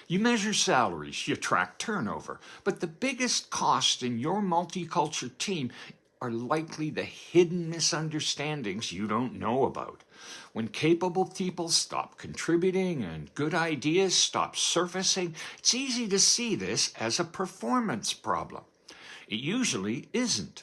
You measure salaries, you track turnover, but the biggest cost in your multicultural team are likely the hidden misunderstandings you don't know about. When capable people stop contributing and good ideas stop surfacing, it's easy to see this as a performance problem. It usually isn't.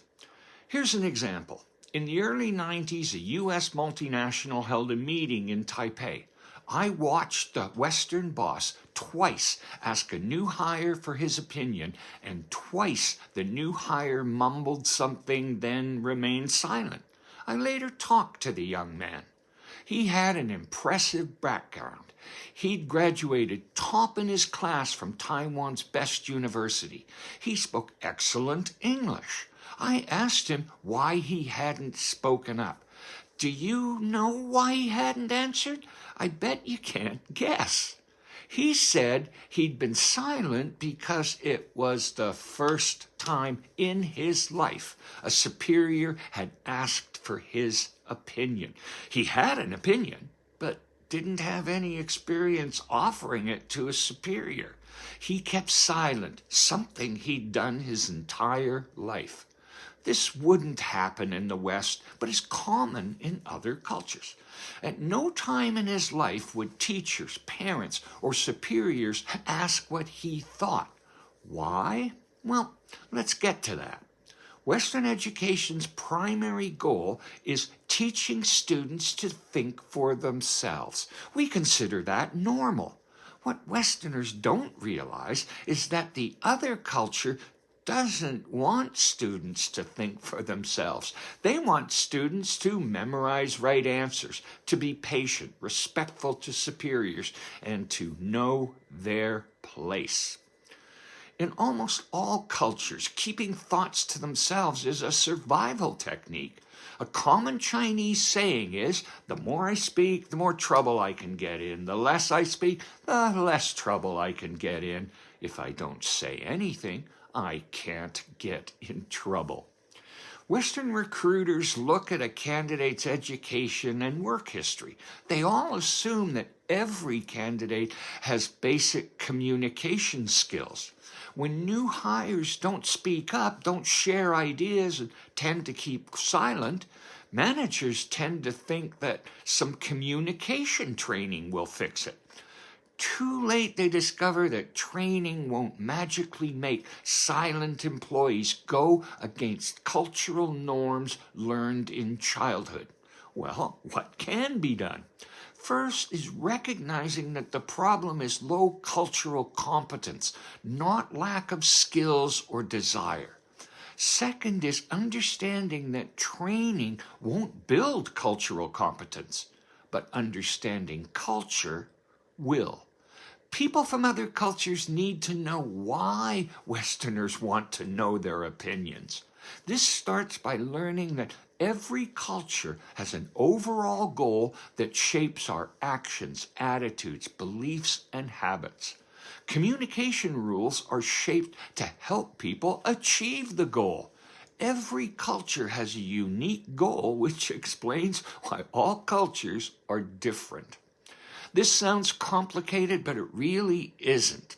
Here's an example. In the early 90s, a U.S. multinational held a meeting in Taipei. I watched the Western boss twice ask a new hire for his opinion, and twice the new hire mumbled something, then remained silent. I later talked to the young man. He had an impressive background. He'd graduated top in his class from Taiwan's best university. He spoke excellent English. I asked him why he hadn't spoken up. Do you know why he hadn't answered? I bet you can't guess. He said he'd been silent because it was the first time in his life a superior had asked for his opinion. He had an opinion, but didn't have any experience offering it to a superior. He kept silent, something he'd done his entire life. This wouldn't happen in the West, but is common in other cultures. At no time in his life would teachers, parents, or superiors ask what he thought. Why? Well, let's get to that. Western education's primary goal is teaching students to think for themselves. We consider that normal. What Westerners don't realize is that the other culture doesn't want students to think for themselves. They want students to memorize right answers, to be patient, respectful to superiors, and to know their place. In almost all cultures, keeping thoughts to themselves is a survival technique. A common Chinese saying is, the more I speak, the more trouble I can get in. The less I speak, the less trouble I can get in. If I don't say anything, I can't get in trouble. Western recruiters look at a candidate's education and work history. They all assume that every candidate has basic communication skills. When new hires don't speak up, don't share ideas, and tend to keep silent, managers tend to think that some communication training will fix it. Too late they discover that training won't magically make silent employees go against cultural norms learned in childhood. Well, what can be done? First is recognizing that the problem is low cultural competence, not lack of skills or desire. Second is understanding that training won't build cultural competence, but understanding culture will. People from other cultures need to know why Westerners want to know their opinions. This starts by learning that every culture has an overall goal that shapes our actions, attitudes, beliefs, and habits. Communication rules are shaped to help people achieve the goal. Every culture has a unique goal, which explains why all cultures are different. This sounds complicated, but it really isn't.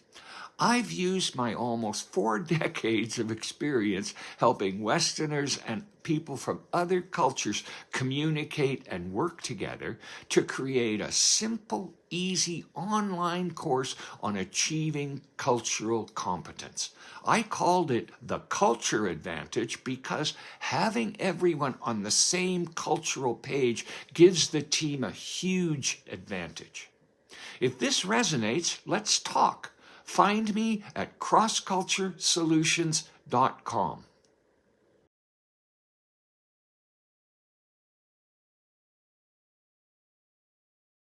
I've used my almost 4 decades of experience helping Westerners and people from other cultures communicate and work together to create a simple, easy online course on achieving cultural competence. I called it the Culture Advantage because having everyone on the same cultural page gives the team a huge advantage. If this resonates, let's talk. Find me at crossculturesolutions.com.